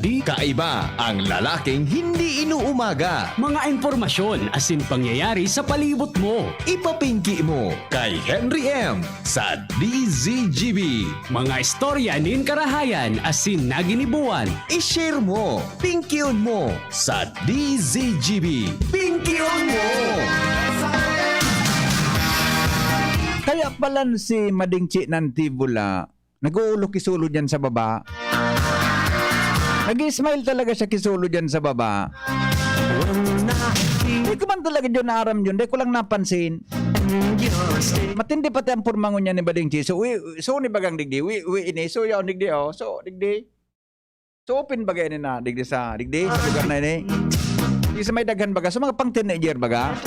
Di kaiba ang lalaking hindi inuumaga. Mga impormasyon asin pangyayari sa palibot mo. Ipapingki mo kay Henry M. sa DZGB. Mga istorya nin karahayan asin naginibuan. I-share mo, pingkiyon mo sa DZGB. Pingkiyon mo! Kaya pala si Madingchi ng Tibula, nag-uulok kisulo dyan sa baba. Nag-smile talaga siya kisulo dyan sa baba. Hindi ko man talaga dyan naaram yun. Hindi ko lang napansin. Matindi pati ang purmangon niya ni Madingchi. So ni bagang digdi. Ini. So yaw digdi. Oh. So digdi. So open bagay ni na digdi sa digdi. Sa lugar na ini. Di sa may daghan baga. So mga pang teenager baga.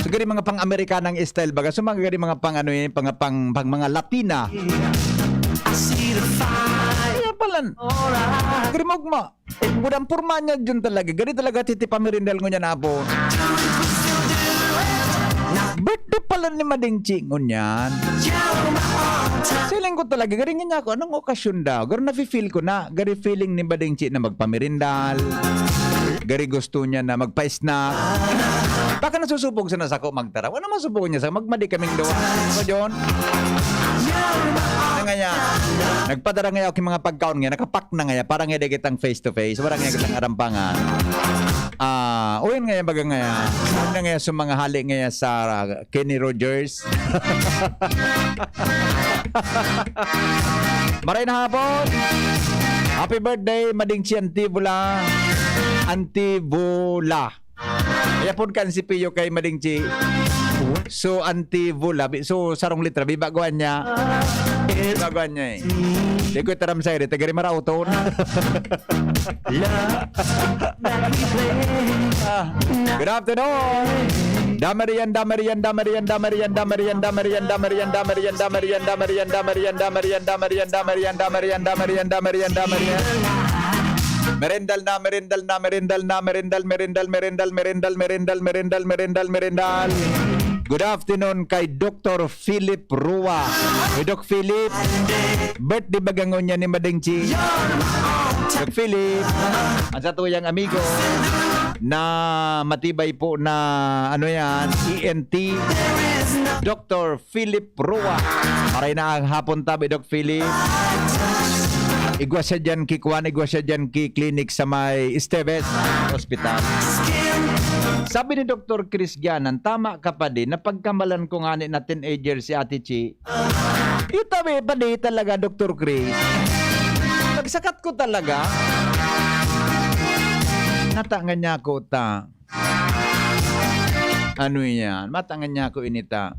So gani mga pang Amerikanang style baga. So mga gani mga pang ano yun. Pang mga Latina. Kaya palan. Grimog mo. Mudang purma niya dyan talaga. Gani talaga titipamirindal ko niya na po. Birthday pala ni Madingchi ngunyan. Siling ko talaga. Gari nga ako. Anong okasyon daw? Gari na-feel ko na. Gari feeling ni Madingchi na magpamirindal. Gari gusto niya na magpa-snack. Baka nasusubog sa nasako magtaraw. Ano masubog niya sa magmadi kaming dawa? Ano John? Ano nga niya? Nagpadara nga ako yung mga pagkaon nga. Nakapak na nga. Parang nga kitang face to face. Parang nga kitang arampangan. Uwin nga baga nga. Ano nga sa mga hali nga sa Kenny Rogers. Maray na hapon. Happy birthday, Madingchi Antibula. Antibula. Kaya po kan si Pio kay Madingchi. So, Antibula. So, sarong litra. Bibagawan niya. Bibagawan niya eh. Di ko itaram sa'yo. Tagari marauton. Good afternoon. Damarian. Merendal. Good afternoon kay Dr. Philip Rua. Kay Doc Philip, birthday bagangon niya ni Madingchi. Doc Philip, ang sa tuyang amigo na matibay po na ano yan, ENT. Dr. Philip Rua. Maray na ang hapon tabi, Doc Philip. Igwa siya dyan kikuan, igwa siya dyan clinic sa may Esteves Hospital. Sabi ni Dr. Chris Gianan, tama ka pa din, napagkamalan ko nga na teenager si Ate Chi. Itabi pa din talaga, Dr. Chris. Nagsakat ko talaga. Natangan niya ako ta. Ano yan? Matangan niya ako inita.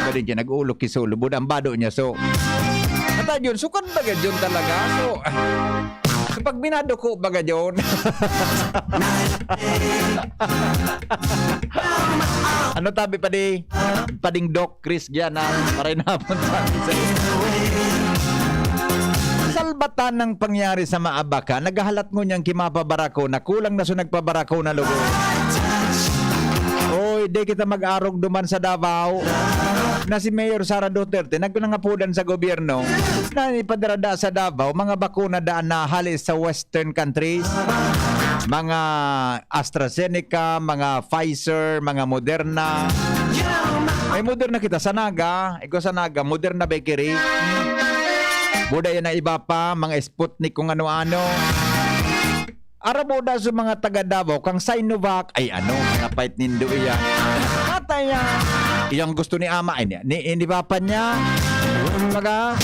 Pwede dyan, nag-ulok kisulo. Budang bado niya, so... Ata yun, sukan baga yun talaga. So pag binado ko baga yun. Ano tabi pa di? Pading Doc Chris Gianan. Maray na hapon tabi sa salbatan ng pangyari sa Maabaka, naghahalat mo niyang kimapabarako na kulang na so nagpabarako na lugo. Oy, di kita mag-arog duman sa Davao. Na si Mayor Sara Duterte nagpanangapudan sa gobyerno na ipadarada sa Davao mga bakuna daan na halis sa western countries, mga AstraZeneca, mga Pfizer, mga Moderna. May Moderna kita sa Naga, ikaw sa Naga, Moderna Bakery. Buda yan na iba pa, mga Sputnik kung ano-ano. Araboda sa mga taga Davao kang Sinovac ay ano, napait nindo iyan. Kataya. Iyang gusto ni ama ay ni papa niya. Mga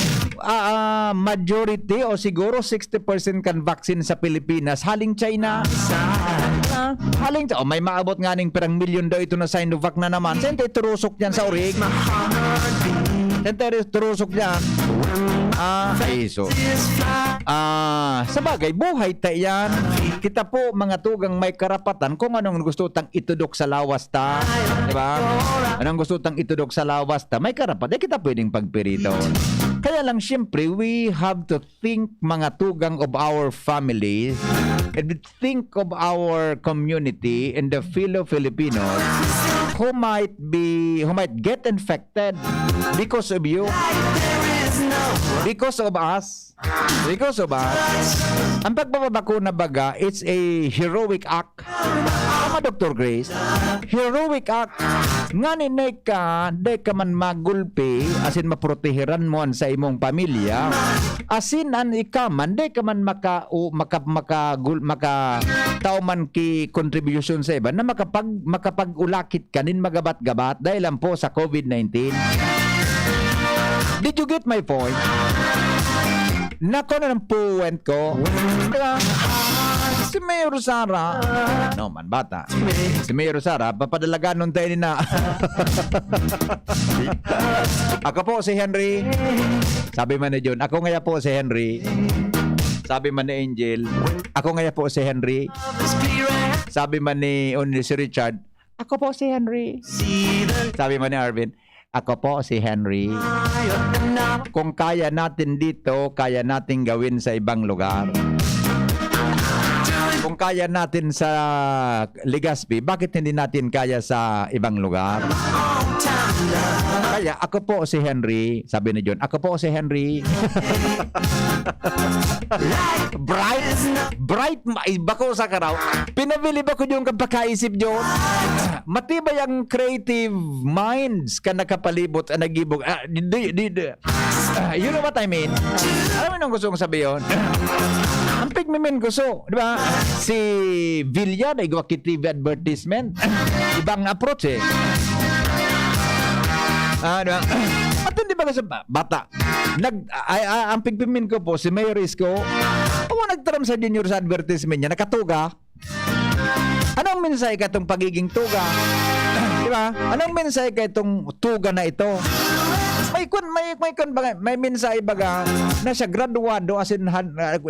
majority o siguro 60% kan vaccine sa Pilipinas haling China. Haling may maabot nga ning perang milyon daw ito na Sinovac na naman. Sente turusok niyan sa urig. Sente turusok niyan. Sa bagay, buhay ta yan. Kita po mga tugang may karapatan kung anong gusto tang itudok sa lawas ta. Diba? Anong gusto tang itudok sa lawas ta, may karapatan. Kita pwedeng pagpirito. Kaya lang syempre, we have to think mga tugang of our family and think of our community and the fellow Filipinos who might get infected because of you. Because of us. Because of us. Ang pagbabakuna baga, it's a heroic act. Tama, Dr. Grace? Heroic act. Nga ninay ka, di ka man magulpi, asin maproteheran mo sa imong pamilya, asin an ikaman, di ka man maka tao man ki contribution sa iba, na makapag-ulakit ka nin magabat-gabat dahil lang po sa COVID-19. Did you get my point? Nako na ng point ko. Diba? Si Mayor Sara, no man bata. Si Mayor Sara, papadalagan nun tayo na. Ako po si Henry. Sabi man ni John, ako ngaya po si Henry. Sabi man ni Angel, ako ngaya po si Henry. Sabi man ni si Richard, ako po si Henry. Sabi man ni Arvin, ako po si Henry. Kung kaya natin dito, kaya natin gawin sa ibang lugar. Kung kaya natin sa Legazpi, bakit hindi natin kaya sa ibang lugar? Kaya ako po si Henry. Sabi ni John, ako po si Henry. Bright, bako sa karaw. Pinabili ba ko yung kapakaisip John? Matibay ang creative minds ka nakapalibot at nagibog. You know what I mean? Alam mo nang gusto kong sabihin? Ang pigmemen gusto, di ba? Si Villa na igawa ki TV advertisement. Ibang approach eh. Di ba? At hindi ba kasi bata? Ang pigmemen ko po, si Mayor Isko, nagtaram sa junior sa advertisement niya, nakatuga. Anong mensahe ka itong pagiging tuga? Di ba? Anong mensahe ka itong tuga na ito? May mensahe baga na siya graduado as in,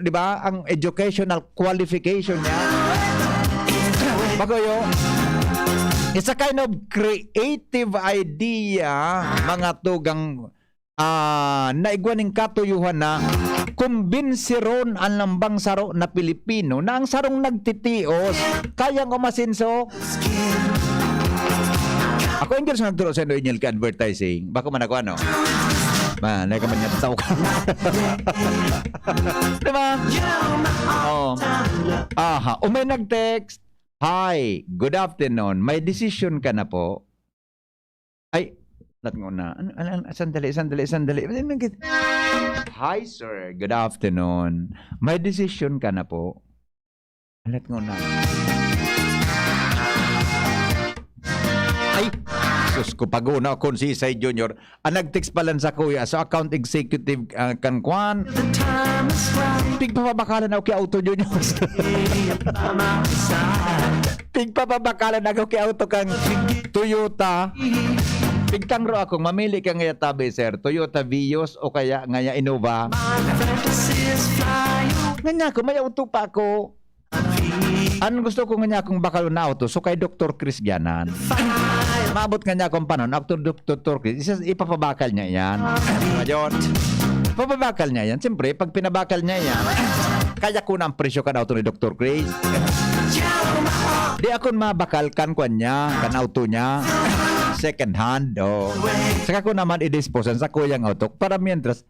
di ba? Ang educational qualification niya. Bagoyo, it's a kind of creative idea, mga tugang naigwaning katuyuhan na kumbinsiron ang lambang saro na Pilipino na ang sarong nagtitios kayang umasinso. Ako ang sa nagturo sa Noel ka advertising. Bako man ako ano? Man, ka man niya tao ka. Diba? Oh. Aha. May nag-text. Hi, good afternoon. May decision ka na po. Ay, na. Sandali. Hi, sir. Good afternoon. May decision ka na po. Alat nga na. Ay, sus ko paguna akong si Isay Junior. Ang nag-text pala sa kuya sa account executive kankwan. Pigpapabakalan ako kay Auto Junior. Pigpapabakalan ako kay Auto kang Toyota. Pigtangro akong mamili ka ngaya tabi, sir. Toyota Vios o kaya ngaya Innova. Nganya ko, may auto pa ako. Anong gusto ko nganya akong bakal na auto? So kay Dr. Chris Gianan. Maabot nganya akong panon. Dr. Chris, ipapabakal niya yan. Ngayon, papabakal niya yan. Siyempre, pag pinabakal niya yan, kaya ko na ang presyo ka na auto ni Dr. Chris. Di akong mabakalkan ko niya, kan auto niya. Second hand, oh. Saka ko naman i-disposan sa kuyang auto para mientras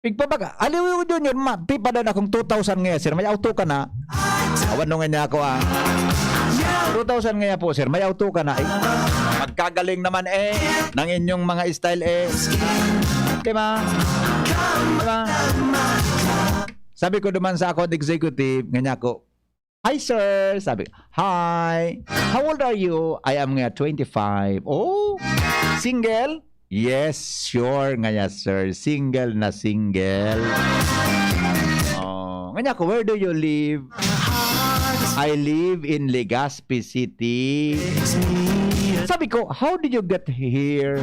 pigpabaga. Aliw yun yun, pipa na akong 2,000 ngayon, sir. May auto ka na. Awan nung nga ako, 2,000 ngayon po, sir. May auto ka na. Magkagaling naman ng inyong mga style Diba? Sabi ko naman sa account executive, ganyan ako, hi, sir. Sabi, hi. How old are you? I am nga 25. Oh, single? Yes, sure nga sir. Single na single. Oh, nga ko, where do you live? I live in Legazpi City. Sabi ko, how did you get here?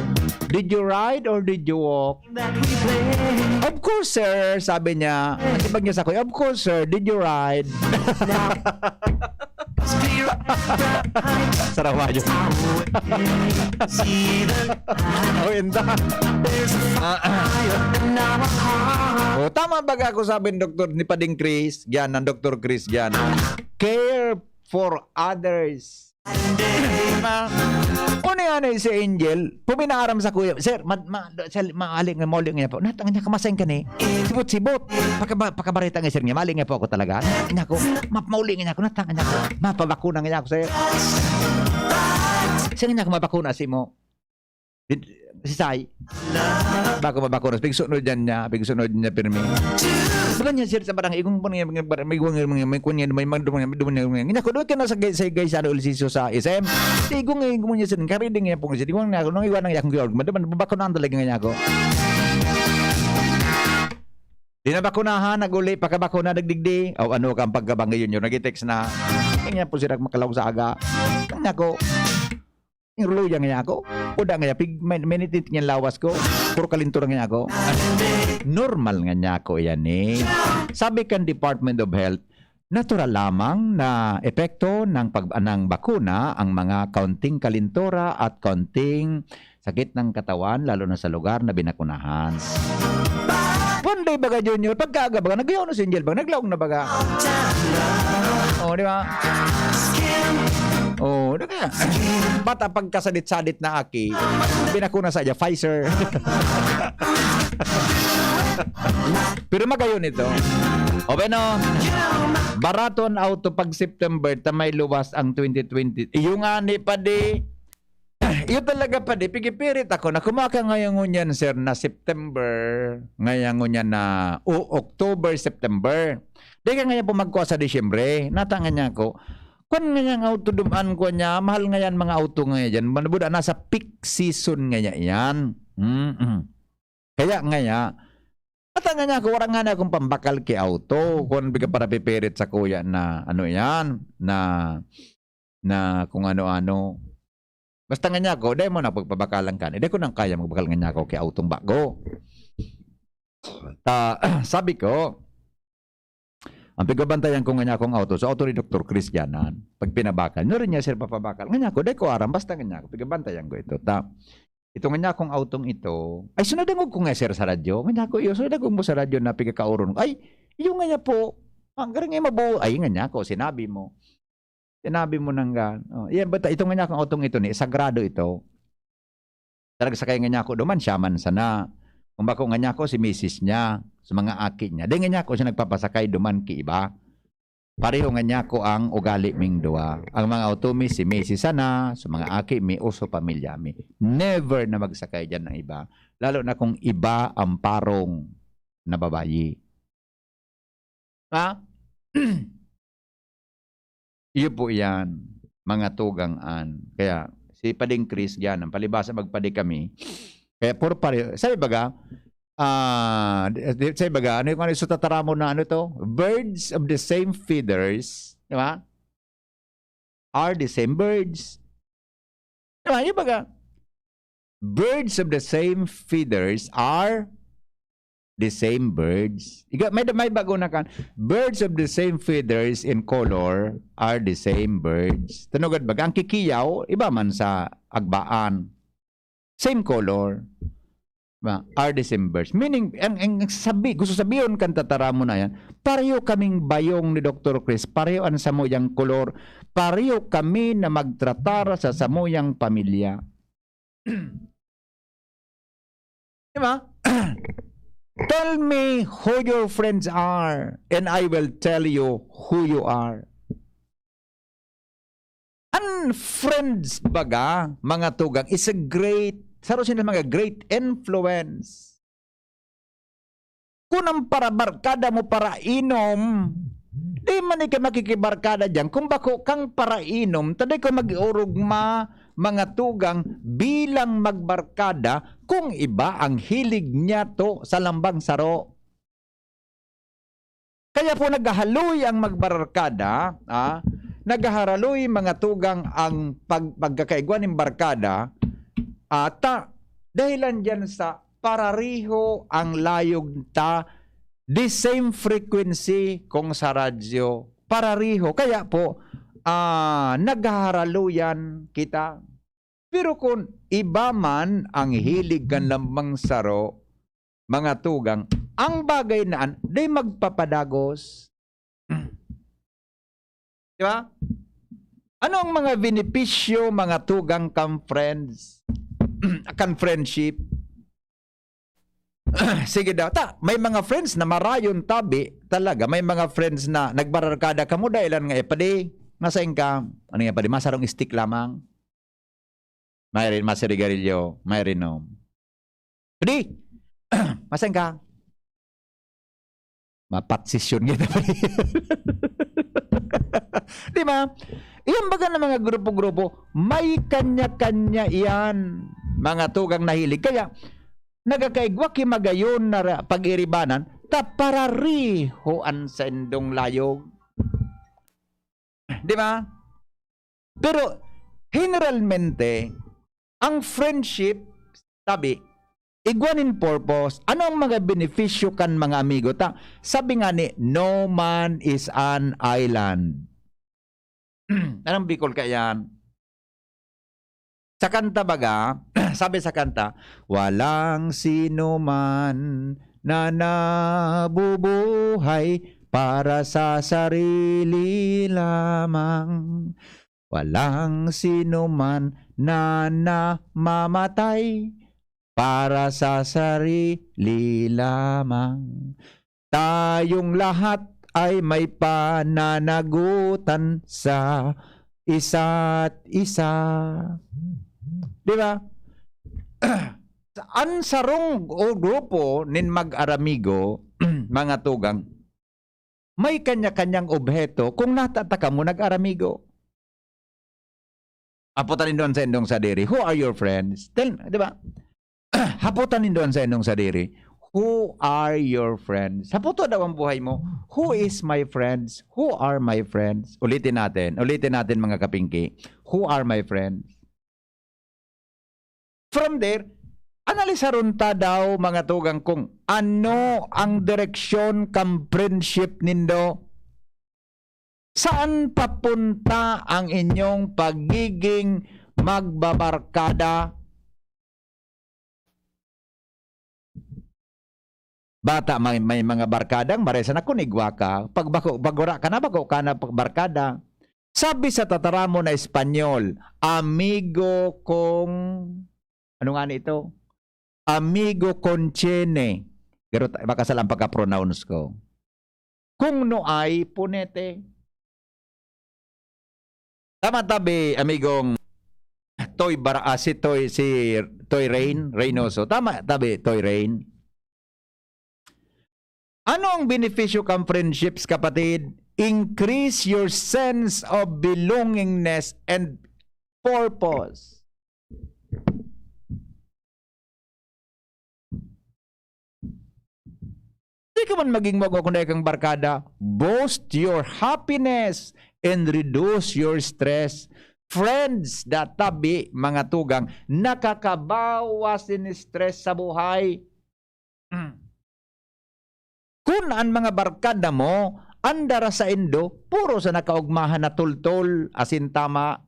Did you ride or did you walk? Of course, sir. Sabi niya. Antibag niya sa kuya, of course, sir. Did you ride? Sarawa yun. Oh, enda. Oh, tama ba ako sabi ng Dr. ni Pading Chris? Yan, ng Dr. Chris yan. Care for others. Una nga si Angel, puminaram sa kuya, sir, maaling nga mauling nga po. Natang niya kamasayang ka ni. Sibot-sibot. Pakabarita nga sir, nga maling nga po ako talaga. Nga ko, mauling nga ako. Natang nga ako. Mapabakuna nga ako sir. Saan nga ako mabakuna si mo? Si Sai. Bako mabakuna. Pigsunod dyan niya. Pigsunod niya pirmi. Sabi niya sir sa barang igong may kunya may nga ko do ka na sa guys ano ulisisyo sa SM igong niya sir kariding niya pong sir igong nga nung iwan nang yakong gyud madan babako na talaga nga ako di na bakunahan naguli pakabakuna dagdigdi o ano kang pagkabang ngayon yun nagitext na kanya po sir makalaw sa aga nga ko rulo yang nga ako uda nga pig minitit nga lawas ko puro kalintura nga ako normal nga niya ako yan eh sabi kan Department of Health natural lamang na epekto ng ng bakuna ang mga kaunting kalintura at kaunting sakit ng katawan lalo na sa lugar na binakunahan. One day baga Junior pagkaaga baga nagayaw no si Angel baga naglaong na baga di ba? Daga. Bata pagkasadit-sadit na aki, binakuna sa iya, Pfizer. Pero magayon ito. O no, baraton auto pag September, tamay luwas ang 2020. Yung ani pa di, yun talaga pa di, pigipirit ako na kumaka ngayon ngunyan, sir, na September, ngayon ngunyan na October, September. Di ka ngayon pumagkuha sa Disyembre, natangan niya ako, kung nga yung auto dumaan ko niya, mahal nga yan mga auto nga yan. Manabuda, nasa peak season nga yan. Kaya nga yan, at nga niya, kung warang nga na akong pambakal ki auto, kung biga para pipirit sa kuya na ano yan, na kung ano-ano. Basta nga niya ako, dahil mo na pagpabakalan ka, hindi ko nang kaya magbakal nga niya ako ki autong bago. Sabi ko, ang pigabantayan ko nga niya akong auto, so auto ni Dr. Chris Janan, pag pinabakal, no rin niya sir papabakal. Nga niya ako, dahil ko aram, basta nga niya ako, pigabantayan ko ito. Ito nga niya akong autong ito, ay sunodangog ko nga sir sa radyo, nga niya ako, sunodangog mo sa radyo na pigakauron. Ay, yung nga niya po, hanggang nga mabuo, ay nga niya ako, sinabi mo nang gan. Yan, bata, ito nga niya akong autong ito ni, sagrado ito. Talaga sakay nga niya ako, duman siya man sana. Kung bako nga niya ako, si misis niya, sa mga aki niya. Dahil nga niya ako siya nagpapasakay duman ki iba. Pareho nga niya ako ang ugali ming dua. Ang mga automi, si misis sana, sa mga aki, mi uso pamilya mi. Never na magsakay dyan ng iba. Lalo na kung iba ang parong na babayi. Ha? Iyo po yan, mga tugangan. Kaya, si Pading Chris yan, ang palibasa magpadi kami, kaya puro pareho. Sabi baga, ano yung ano, tatara mo na ano to? Birds of the same feathers, di ba? Are the same birds. Di ba? Yung baga, birds of the same feathers are the same birds. May bago na kan. Birds of the same feathers in color are the same birds. Tanugad baga, ang kikiyaw, iba man sa agbaan. Same color. Are the same birds. Meaning, gusto sabihin kan tatara mo na yan, pareho kaming bayong ni Dr. Chris, pareho ang samuyang kolor, pareho kami na magtratar sa samuyang pamilya. Diba? Tell me who your friends are, and I will tell you who you are. Ang friends baga, mga tugang, is a great, saro sila mga great influence. Kung ang parabarkada mo para inom, di man ka makikibarkada dyan. Kung bako kang para inom, taday ko mag-urugma mga tugang bilang magbarkada kung iba ang hilig niya to sa lambang saro. Kaya po naghahaluy ang magbarkada, naghahaluy mga tugang ang pagkakaigwan ng barkada, dahilan dyan sa parariho ang layog ta, the same frequency kung sa radyo, parariho. Kaya po, naghaharaluyan kita. Pero kung iba man ang hilig kan lambang saro, mga tugang, ang bagay naan, di magpapadagos. Di ba? Ano ang mga benepisyo, mga tugang kang friends, kan friendship? Sige daw, may mga friends na marayon tabi talaga. May mga friends na nagbararkada ka mo dahilan nga padi, masaing ka, ano nga padi, masarong stick lamang. Mayroon masirigarilyo, mayroon no. Padi, masaing ka. Mapatsisyon kita padi. Di ba? Iyan baga ng mga grupo-grupo, may kanya-kanya iyan, mga tugang nahilig. Kaya, nagakaigwa kimagayon na pag-iribanan, tapararihoan sa indong layog. Di ba? Pero, generalmente, ang friendship, sabi, igwanin purpose, ano ang mga benepisyo kan mga amigo? Sabi nga ni, no man is an island. Anong Bicol ka yan? Sa kanta baga, sabi sa kanta, walang sino man na nabubuhay para sa sarili lamang. Walang sino man na namamatay para sa sarili lamang. Tayong lahat ay may pananagutan sa isa't isa. Di ba? Ang sarong o grupo nin mag-aramigo, mga tugang, may kanya-kanyang obheto kung natataka mo nag-aramigo. Haputan doon sa indong sadiri, who are your friends? Di ba? Haputan doon sa indong sadiri, who are your friends? Haputo daw ang buhay mo. Who is my friends? Who are my friends? Ulitin natin mga kapingki. Who are my friends? From there, analisaron ta daw mga tugang kung ano ang direksyon kam friendship nindo. Saan papunta ang inyong pagiging magbabarkada? Bata, may mga barkadang maresa na kunigwa ka. Pag bagura ka na, bago ka na barkada. Sabi sa tataramo na Espanyol, amigo kong, ano nga ito? Amigo contiene. Pero baka salang pagka-pronounce ko. Kung no ay punete. Tama tabi, amigong si Toy Reynoso. Tama tabi, Toy Rain. Ano ang benepisyo kang friendships, kapatid? Increase your sense of belongingness and purpose. Di ka man maging magkukunay kang barkada. Boast your happiness and reduce your stress. Friends, databi, mga tugang, nakakabawas din stress sa buhay. Kung ang mga barkada mo, andara sa Indo, puro sa nakaugmahan na tultol, asin tama.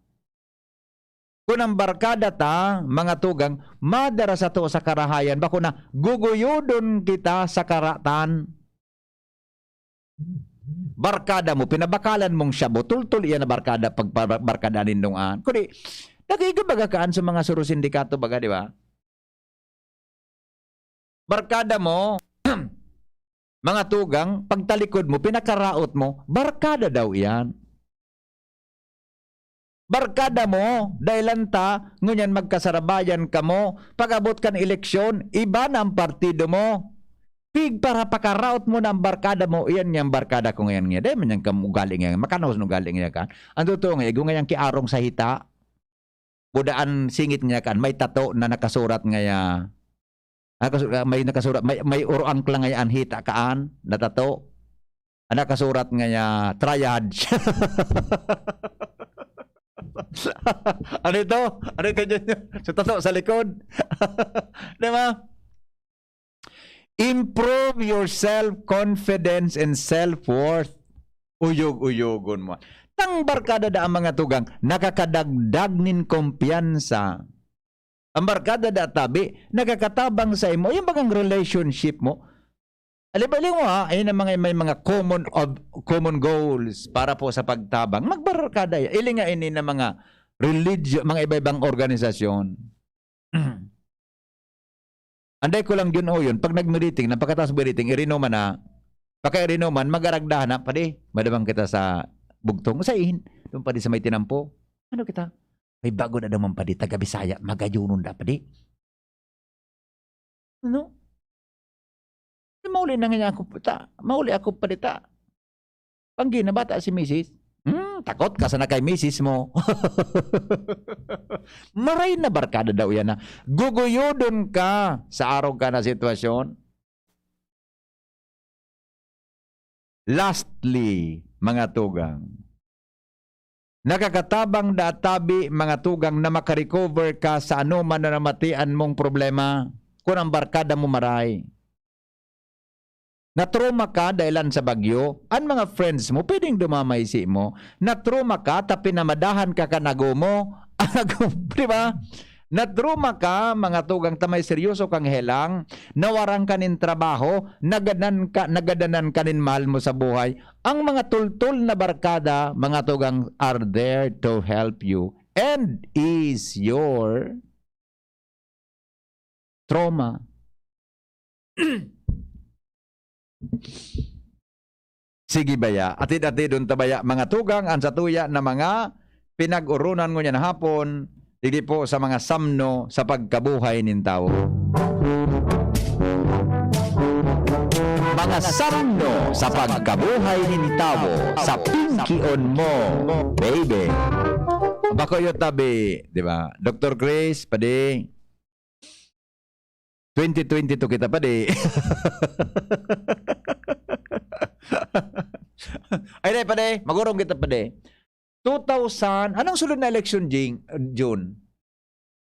Kung ang barkada ta, mga tugang, madara sa to sa karahayan, bako na guguyodon kita sa karatan. Barkada mo, pinabakalan mong siya, tultol iyan na barkada, pagbarkada nindungan. Kundi, nagigabagakaan sa mga suro sindikato baga, di ba? Barkada mo, mga tugang, pagtalikod mo, pinakaraot mo, barkada daw iyan. Barkada mo, dahilan ta, ngunyan magkasarabayan ka mo, pag-abot kan eleksyon, iba na ang partido mo. Pig para pakaraot mo na ang barkada mo, iyan niyang barkada ko ngayon nga. Dahil man niyang kamugaling nga, makanaos nung galing nga kan. Ang totoo nga, kung ngayang kiarong sa hita, budaan singit nga kan, may tato na nakasurat nga ya, may nakasurat, may uruan lang nga hita kaan, na tato, nakasurat nga ya, triad. Ano ito? Ano ito dyan? Sa tato, sa likod. Diba? Improve your self-confidence and self-worth. Uyog-uyogon mo. Tang barkada da ang mga tugang, nakakadagdag nin kumpiyansa. Ang barkada da tabi, nakakatabang sa imo. Yung bagang relationship mo, Alibali mo ay na mga may mga common goals para po sa pagtabang. Magbarkada ya. Ili nga ini na mga mga iba-ibang organisasyon. Anday ko lang yun o yun. Pag nag-meeting, na pagkatapos meeting, irinuman na, pagka-irinuman, mag-aragdahan na, padi, madamang kita sa bugtong. Sa ihin, doon padi sa may tinampo. Ano kita? May bago na naman padi, taga-Bisaya, magayunon na padi. Ano? Mauli na nga ako ta. Mauli ako pa dita. Panggi na bata si Mrs. Takot ka sana kay Mrs. mo. Maray na barkada daw yan na. Guguyodon ka sa araw ka na sitwasyon. Lastly, mga tugang. Nakakatabang databi mga tugang na makarecover ka sa anuman na namatian mong problema kung ang barkada mo maray. Na-trauma ka dahilan sa bagyo, ang mga friends mo, pwedeng dumamaysi mo. Na-trauma ka, tapi namadahan ka kanago mo. Di ba? Na-trauma ka, mga tugang tamay seryoso kang helang, nawarang ka nin trabaho, nagadanan ka nin mahal mo sa buhay. Ang mga tultul na barkada, mga tugang, are there to help you and ease your trauma. Sige baya, atid-atidon tabaya mga tugang ang satuya na mga pinag-urunan ngo niya na hapon, hindi po sa mga samno sa pagkabuhay nin tao. Mga samno sa pagkabuhay nin tao sa Pinkion mo, baby. Bako yo tabi, di ba? Dr. Grace, padi. 2022 kita padi. Ay, day, pade. Magurong kita, pade. 2000, anong sunod na election, June?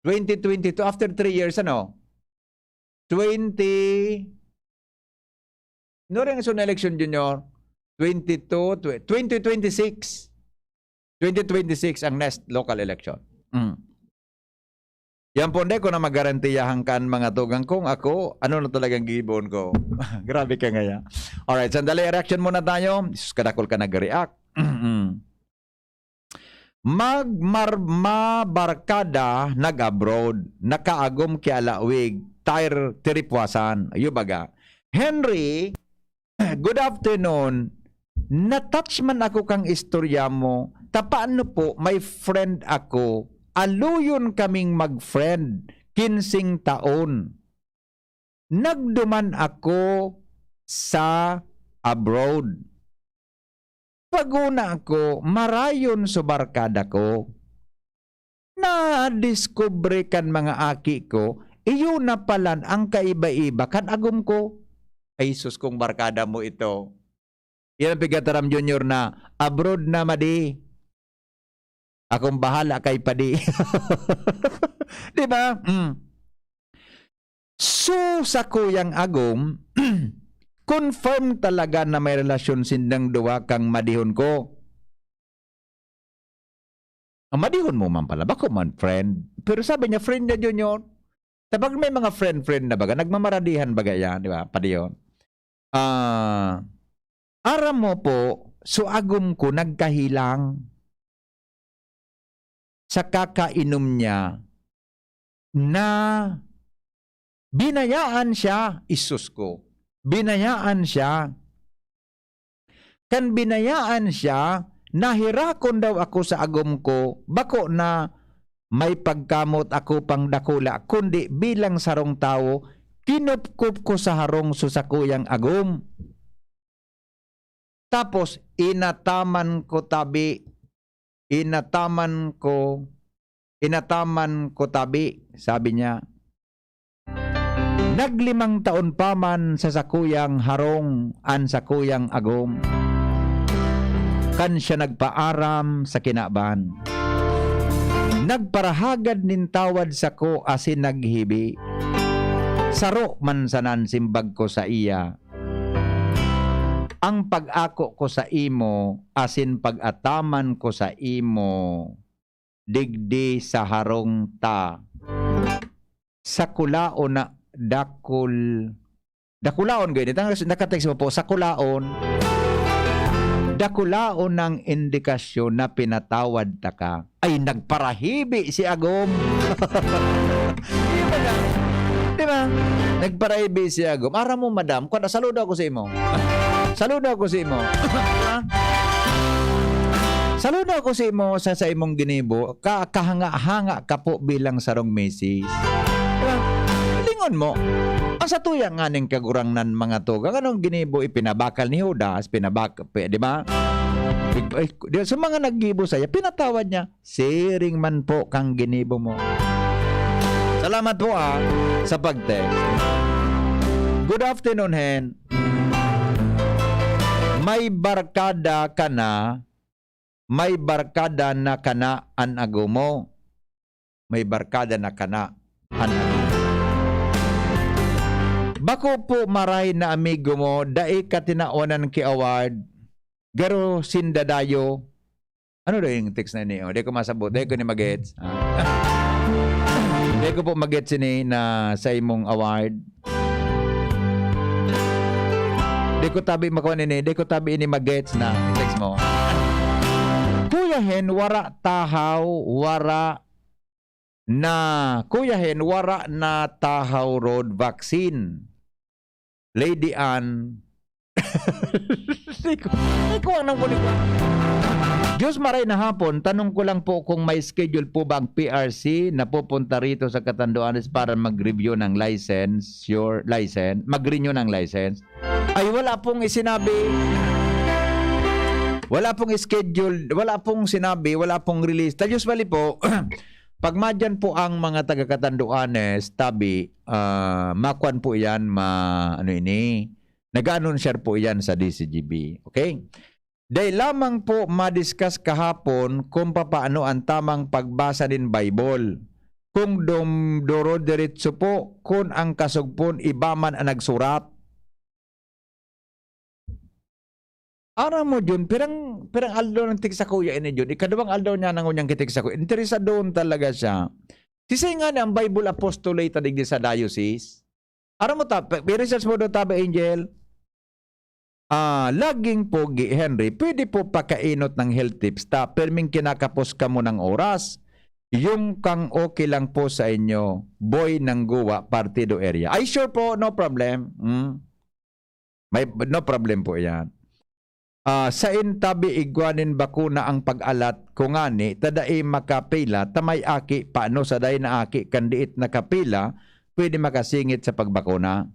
2022, after 3 years, ano? 20... No rin sunod na election, Junior? 2026. 2026 ang next local election. Yan po, hindi ko na magarantiyahan kan mga tugang kung ako, ano na talagang gibon ko. Grabe ka nga yan. Alright, sandali, reaction muna tayo. Kadakol ka nag-react. Mabarkada nag-abroad, nakaagom kialawig, tire tiripwasan. Ayo baga. Henry, good afternoon. Na-touch man ako kang istorya mo. Paano po, my friend ako, aluyon kaming mag-friend, 15 taon. Nagduman ako sa abroad. Paguna ako, marayon sa barkada ko. Na-discover kan mga aki ko, iyo na palan ang kaiba-iba kan agom ko. Ay sus kong barkada mo ito. Yan ang Pigataram Junior na abroad na madi. Akong bahala kay padi. Di ba? So, sa kuyang agom, confirm talaga na may relasyon sindang duwa kang madihon ko. Ang madihon mo man pala, bako man friend. Pero sabi niya, friend niya Junior. Tapos may mga friend na baga, nagmamaradihan baga yan, di ba? Padiyon. Aram mo po, so agom ko nagkahilang. Sa kakainom niya na binayaan siya, isus ko, binayaan siya. Kan binayaan siya, nahirakon daw ako sa agom ko, bako na may pagkamot ako pang dakula, kundi bilang sarong tao, kinupkup ko sa harong susakuyang agom. Tapos, inataman ko tabi, inataman ko tabi, sabi niya. Naglimang taon pa man sa sakuyang harong an sakuyang agom. Kan siya nagpaaram sa kinaban. Nagparahagad nin tawad sa ko asin naghibi. Saro man sanan simbag ko sa iya. Ang pag-ako ko sa imo, asin pag-ataman ko sa imo, digdi sa harong ta. Sa kulao na dakol Dakulaon ganyan. Nakatext mo po, sa kulaon. Dakulaon ng indikasyon na pinatawad ta ka. Ay, nagparahibi si Agom. Di ba na? Di ba? Nagparahibi si Agom. Ara mo, madam, saludo ako sa imo. Saludo ako sa imo. Saludo ako sa imo sa imong ginibo. Kahanga-hanga ka po bilang sarong Macy's. Diba? Lingon mo. Ang sa tuya nga ning kagurangnan mga to, anong ginibo ipinabakal ni Judas, di ba? Sa mga naggibo saya, pinatawad niya, siring man po kang ginibo mo. Salamat po sa pag-text. Good afternoon, Hen. May barkada ka na, may barkada na kana an ago mo. May barkada na kana an ago mo. Bako po maray na amigo mo, dai ka tinaonan ki award, garo sindadayo. Ano daw yung text na niyo? Di ko masabot, di ko ni magets. Di ko po magets ni na sa imong award. Di ko tabi makuha ni, di ko tabi ini magets na text mo. Kuya Hen, wara tahaw, wara na tahaw road vaccine. Lady Ann. Ikaw ang nangkulik. Diyos maray na hapon, tanong ko lang po kung may schedule po ba ang PRC na pupunta rito sa Catanduanes para mag-review ng license, mag-renew ng license. Ay wala pong isinabi. Wala pong schedule, wala pong sinabi, wala pong release. Usually po, pag madyan po ang mga taga-Catanduanes, tabi, makuan po yan, nag-anunsyer po yan sa DCGB. Okay? Dahil lamang po madiscuss kahapon kung paano ang tamang pagbasa din Bible. Kung doro diretso po, kung ang kasugpon ibaman ang nagsurat. Ara mo dyan, pirang aldaw ng tik sa kuya ini dyan. Ikadawang aldaw niya nang unyang kitik sa kuya. Interesado doon talaga siya. Sisay nga na ang Bible apostolate digdi sa diocese. Ara mo ta, research mo doon tabi Angel. Laging po, Henry, pwede po pakainot ng health tips ta, perming kinakapos ka mo ng oras. Yung kang okay lang po sa inyo, boy ng Guwa, partido area. Ay, sure po, no problem. No problem po yan. Sa intabi igwanin bakuna ang pag-alat kung ani tadai makapila tamay aki paano sa day na aki kandiit na kapila pwede makasingit sa pagbakuna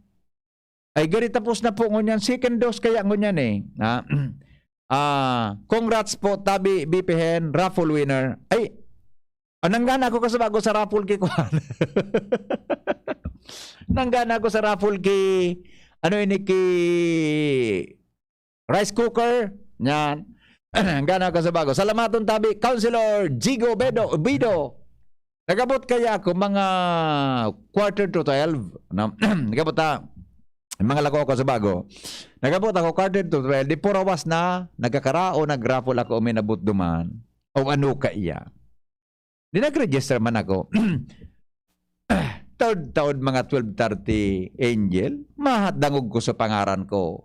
ay gari tapos na po ngunyan second dose kaya ngunyan congrats po tabi BPN raffle winner ay nanggana ko kasi bago sa raffle ki kuan nanggana ko sa raffle ki ini ki rice cooker, yan. Gana ko sa bago. Salamaton tabi, Councilor Jigo Bido. Nagabot kaya ako mga 11:45. Nagabot mga lako ko sa bago. Nagabot ako 11:45. Di purawas na, nagkakarao, nagraffle ako, uminabot duman. O ano ka iya. Di nag-register man ako. Taod mga 12:30 Angel, mahatdangog ko sa pangaran ko.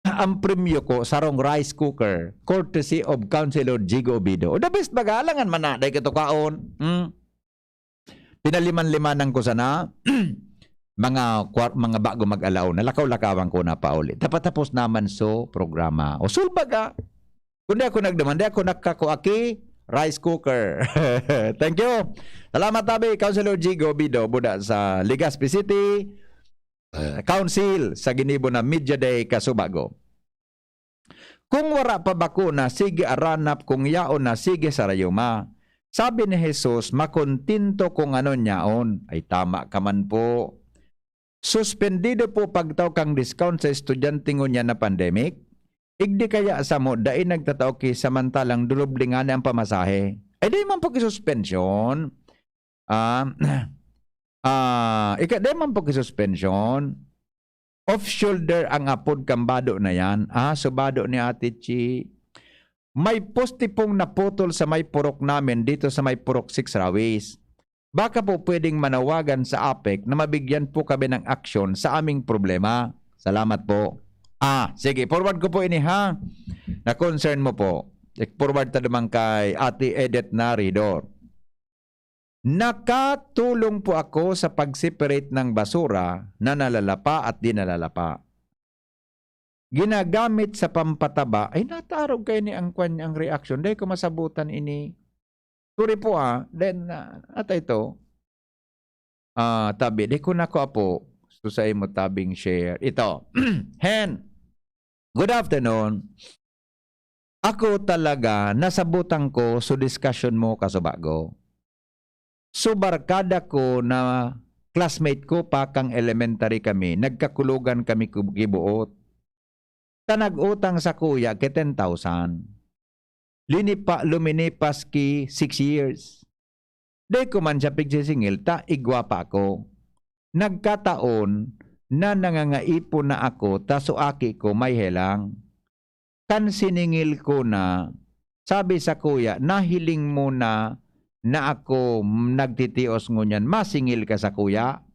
Ang premyo ko sarong rice cooker courtesy of Councilor Jigo Bido. The best bagalangan man na dahil ito kaon. Pinaliman-limanan ko sana mga bago mag-alaw na lakaw-lakawan ko na pa ulit. Dapat tapos naman programa. O sulbaga. Kundi ako nagdemand, ako nakakuaki rice cooker. Thank you. Salamat tabi Councilor Jigo Bido buda sa Legazpi City. Council sa ginibo na Media Day Kasubago. Kung wala pa bakuna, sige aranap, kung yaon na, sige sarayuma. Sabi ni Jesus, makontinto kung ano nyaon. Ay tama ka man po. Suspendido po pagtaw kang discount sa estudyante niya na pandemic. Igdi kaya sa mo, dahil nagtataw ki samantalang dulublingan ang pamasahe. Ay di man po kisuspensyon. Di man po kisuspension. Off-shoulder ang apod kambado na yan. Subado ni Ate Chi. May poste pong naputol sa may purok namin dito sa may purok 6 Rawis. Baka po pwedeng manawagan sa APEC na mabigyan po kami ng aksyon sa aming problema. Salamat po. Sige, forward ko po ini ha. Na concern mo po. Forward ta naman kay Ate Edith Naridor. Nakatulong po ako sa pag-separate ng basura na nalalapa at di nalalapa. Ginagamit sa pampataba. Ay, natarog kayo ni ang reaction. Dahil ko masabutan ini. Sorry po then ata ito. Tabi, di ko na ko apo. Susay mo tabing share. Ito. Hen. Good afternoon. Ako talaga nasabutan ko sa discussion mo kasubago. So barkada ko na classmate ko pa kang elementary kami. Nagkakulugan kami gibuot. Tanag-utang sa kuya ke 10,000. Luminipas ki 6 years. Di ko man siya pigsisingil, igwa pa ako. Nagkataon na nangangaipon na ako, taso aki ko may helang. Kan siningil ko na, sabi sa kuya, nahiling mo na ako nagtitios ngunyan, masingil ka sa kuya.